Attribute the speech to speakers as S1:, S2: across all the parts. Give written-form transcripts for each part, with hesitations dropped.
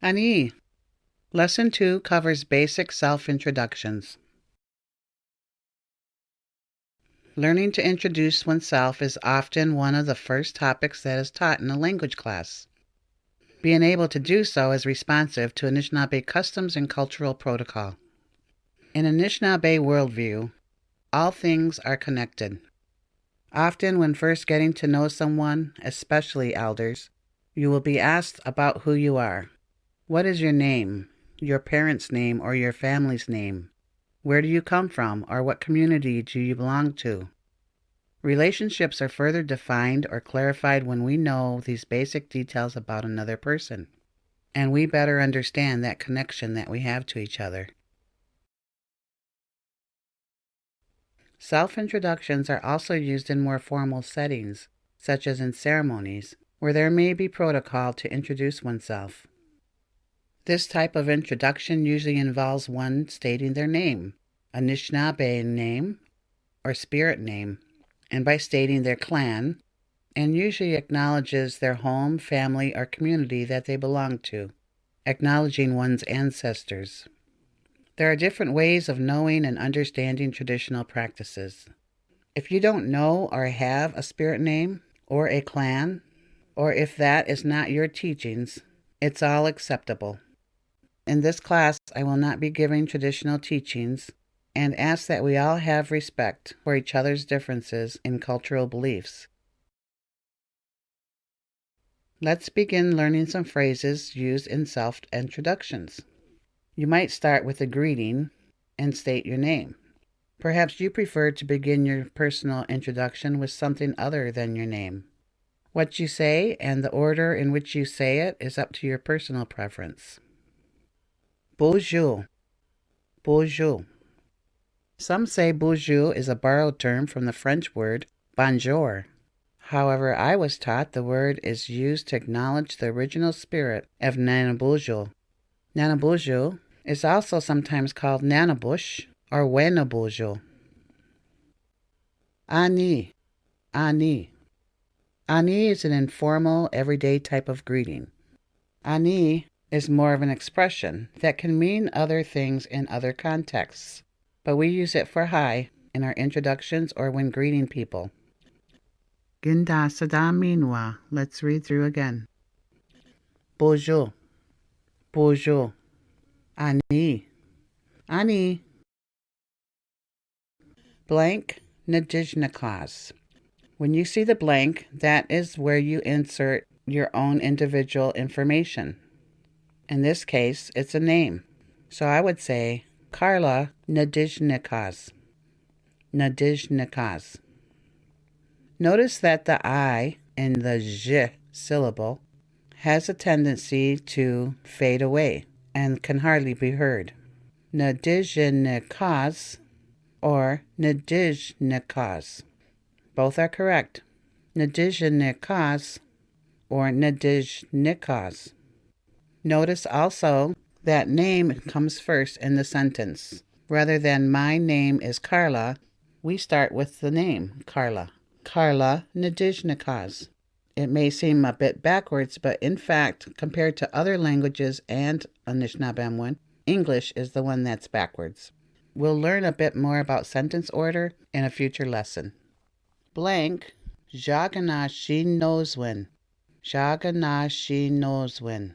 S1: Ani. Lesson 2 covers basic self-introductions. Learning to introduce oneself is often one of the first topics that is taught in a language class. Being able to do so is responsive to Anishinaabe customs and cultural protocol. In Anishinaabe worldview, all things are connected. Often when first getting to know someone, especially elders, you will be asked about who you are. What is your name, your parents' name, or your family's name? Where do you come from, or what community do you belong to? Relationships are further defined or clarified when we know these basic details about another person, and we better understand that connection that we have to each other. Self-introductions are also used in more formal settings, such as in ceremonies, where there may be protocol to introduce oneself. This type of introduction usually involves one stating their name, Anishinaabe name, or spirit name, and by stating their clan, and usually acknowledges their home, family, or community that they belong to, acknowledging one's ancestors. There are different ways of knowing and understanding traditional practices. If you don't know or have a spirit name or a clan, or if that is not your teachings, it's all acceptable. In this class, I will not be giving traditional teachings and ask that we all have respect for each other's differences in cultural beliefs. Let's begin learning some phrases used in self-introductions. You might start with a greeting and state your name. Perhaps you prefer to begin your personal introduction with something other than your name. What you say and the order in which you say it is up to your personal preference. Bonjour. Bonjour. Some say bonjour is a borrowed term from the French word bonjour. However, I was taught the word is used to acknowledge the original spirit of Nanabujo. Nanabujo is also sometimes called Nanabush or Wenabujo. Ani. Ani. Ani is an informal, everyday type of greeting. Ani is more of an expression that can mean other things in other contexts, but we use it for hi in our introductions or when greeting people. Ginda sada minwa. Let's read through again. Bonjour. Bonjour. Ani. Ani. Blank Nadijnakas. When you see the blank, that is where you insert your own individual information. In this case, it's a name. So I would say Carla Nadijnakas. Nadijnakas. Notice that the I in the j syllable has a tendency to fade away and can hardly be heard. Nadijnakas or Nadijnakas. Both are correct. Nadijnakas or Nadijnakas. Notice also that name comes first in the sentence. Rather than my name is Carla, we start with the name Carla. Carla Nadijnakas. It may seem a bit backwards, but in fact, compared to other languages and Anishinaabemowin, English is the one that's backwards. We'll learn a bit more about sentence order in a future lesson. Blank Jaganashinozwin. Jaganashinozwin.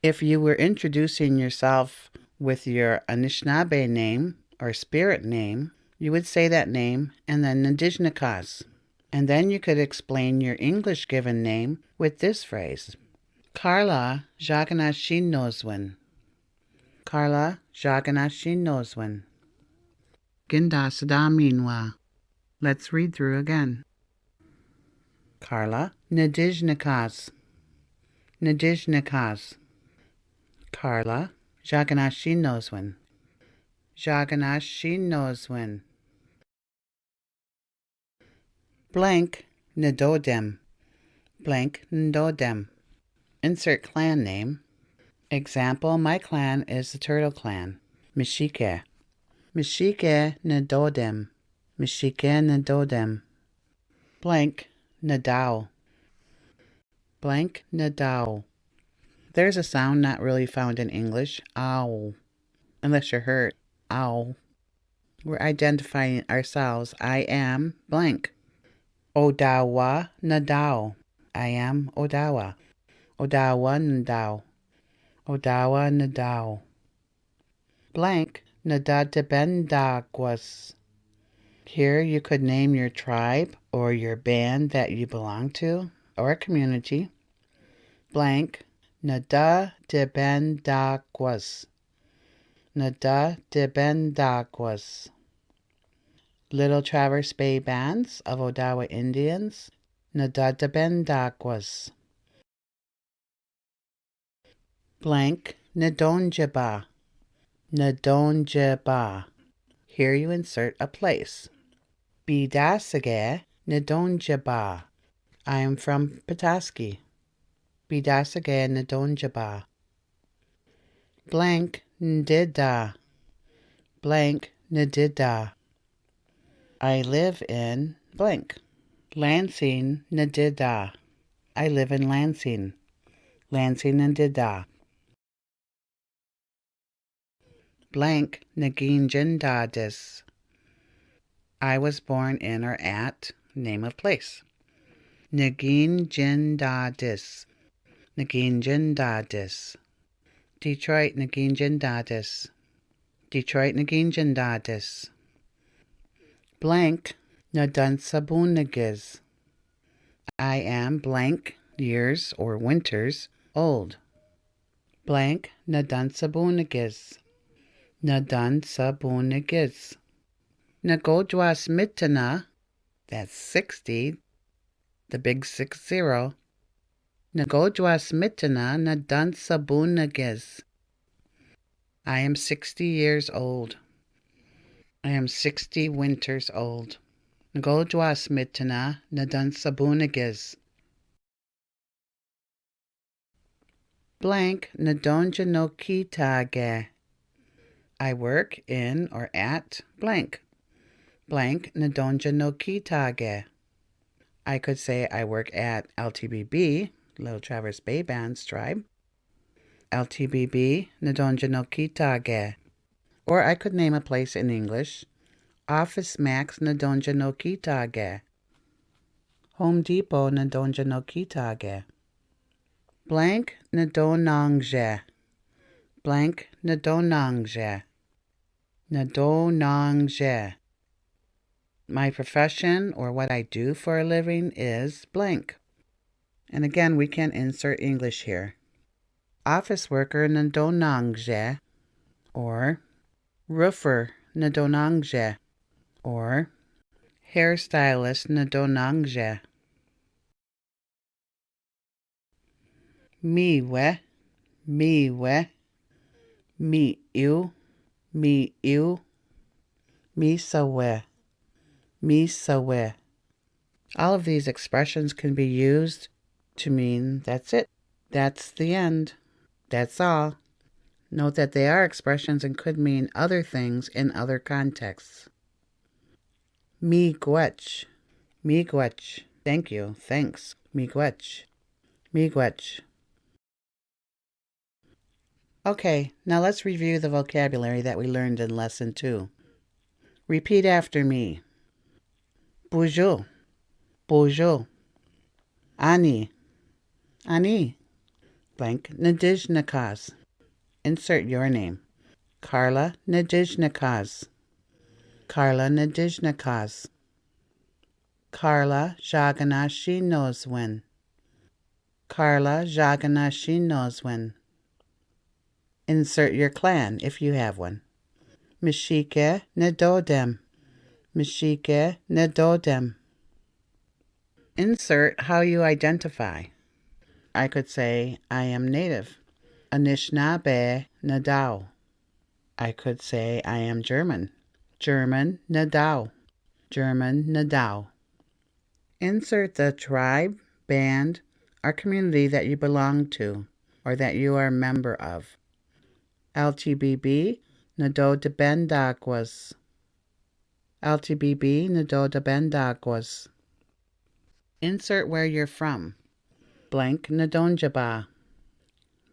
S1: If you were introducing yourself with your Anishinaabe name or spirit name, you would say that name and then Nadijnakas. And then you could explain your English given name with this phrase. Carla Jaganashinozwin. Carla Jaganashinozwin. Ginda Sadaminwa. Let's read through again. Carla Nadijnakas. Nadijnakas. Carla Jaganashinozwin. Jaganashinozwin. Blank Ndodem. Blank Ndodem. Insert clan name. Example, my clan is the Turtle Clan. Mishike. Mishike Ndodem. Mishike Ndodem. Blank Nadao. Blank Nadao. There's a sound not really found in English, ow, unless you're hurt, ow. We're identifying ourselves. I am blank. Odawa Nadao. I am Odawa. Odawa Nadao. Odawa Nadao. Blank Nadadebendagwas. Here you could name your tribe or your band that you belong to or a community. Blank Nadadebendagwas. Nadadebendagwas. Little Traverse Bay Bands of Odawa Indians. Nadadebendagwas. Blank Nadonjaba. Nadonjaba. Here you insert a place. Bidasage Nadonjaba. I am from Petoskey. Bidasage Nadonjaba. Blank Ndida. Blank Ndida. I live in blank. Lansing Ndida. I live in Lansing. Lansing Ndida. Blank Naginjindadis. I was born in or at name of place. Naginjindadis. Naginjindadis. Detroit Naginjindadis. Detroit Naginjindadis. Blank Nadunsabunagis. I am blank years or winters old. Blank Nadunsabunagis. Nadunsabunagis. Nagodwas Mitana, that's 60, the big 60. Nagodwas Mitana Nadunsabunagis. I am 60 years old. I am 60 winters old. Nagodwas Mitana Nadunsabunagis. Blank Nadonjanokitage. I work in or at blank. Blank Nadonjanokitage. I could say I work at LTBB, Little Traverse Bay Bands Tribe. LTBB Nadonjanokitage. Or I could name a place in English. Office Max Nadonjanokitage. Home Depot Nadonjanokitage. Blank Nadonangje. Blank Nadonangje. Nadonangje. My profession or what I do for a living is blank. And again, we can insert English here. Office worker Nadonangje. Or roofer Nadonangje. Or hairstylist Nadonangje. Miwe. Miwe. Mi-ew, mi-ew, misawe, misawe. All of these expressions can be used to mean that's it, that's the end, that's all. Note that they are expressions and could mean other things in other contexts. Miigwech, miigwech, thank you, thanks, miigwech, miigwech. Okay, now let's review the vocabulary that we learned in Lesson 2. Repeat after me. Bonjour, bonjour. Ani, ani. Blank Nadizhnikas. Insert your name. Carla Nadizhnikas. Carla Nadizhnikas. Carla Jaganashinoswin. Carla Jaganashinoswin. Insert your clan if you have one. Mishike Nedodem. Mishike Nedodem. Insert how you identify. I could say, I am native. Anishinaabe Nadao. I could say, I am German. German Nadao. German Nadao. Insert the tribe, band, or community that you belong to or that you are a member of. LTBB Nadodebendagwas. LTBB Nadodebendagwas. Insert where you're from. Blank Nadonjaba.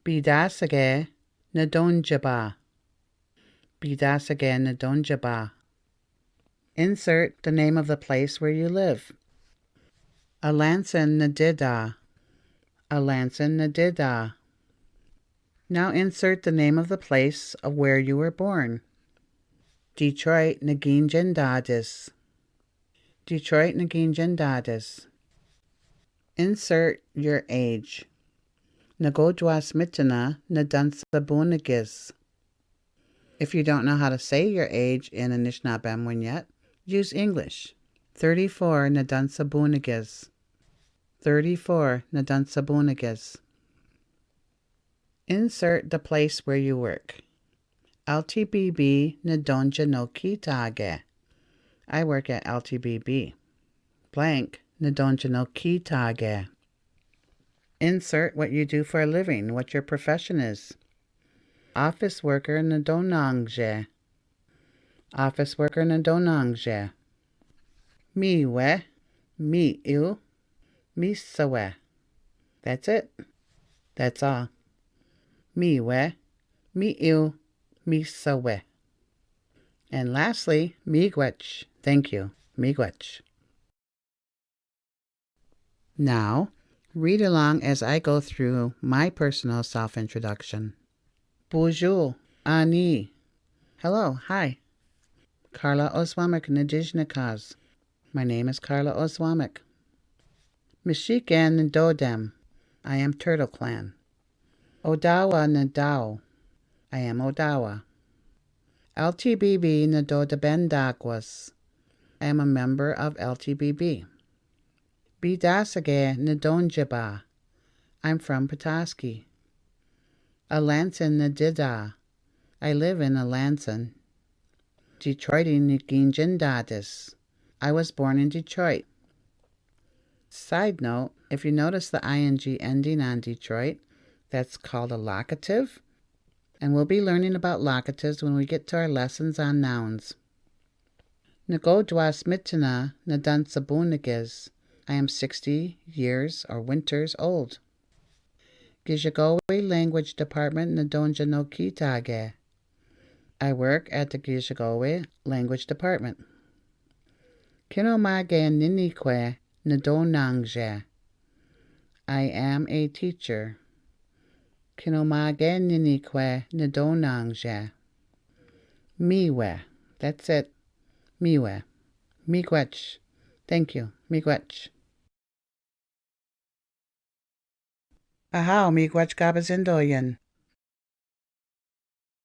S1: Bidasage Nadonjaba. Bidasage Nadonjaba. Insert the name of the place where you live. Alansan Nadida. Alansan Nadida. Now insert the name of the place of where you were born. Detroit Naginjandadis. Detroit Naginjandadis. Insert your age. Nagodwasmitana Nadansabunagis. If you don't know how to say your age in Anishinaabemowin yet, use English. 34 Nadansabunagis. 34 Nadansabunagis. Insert the place where you work. LTBB Nadonja no Kitage. I work at LTBB. Blank Nadonja no Kitage. Insert what you do for a living, what your profession is. Office worker Nadonangje. Office worker Nadonangje. Miwe. Mi-iu. Misawe. That's it. That's all. Miwe. Mi-iu. Misawe. And lastly, miigwech. Thank you. Miigwech. Now, read along as I go through my personal self-introduction. Bonjour, Ani. Hello, hi. Carla Oswamik Nadijnikaz. My name is Carla Oswamik. Mishikan Dodem. I am Turtle Clan. Odawa Nadao. I am Odawa. LTBB Nadodabendagwas. I am a member of LTBB. Bidasage Nadonjaba. I'm from Petoskey. Alansan Nadida. I live in Alansan. Detroit Naginjandadis. I was born in Detroit. Side note, if you notice the ing ending on Detroit, that's called a locative, and we'll be learning about locatives when we get to our lessons on nouns. Nagodwasmitana Nadansabunagis. I am 60 years or winters old. Gijagowe Language Department Nadonja no Kitage. I work at the Gijagowe Language Department. Kinomage Ninikwe Nadonangje. I am a teacher. Kinomage Ninikwe Nadonangje. Miwe. That's it. Miwe. Miigwech. Thank you. Miigwech. Ahaw, miigwech gabazindoyen.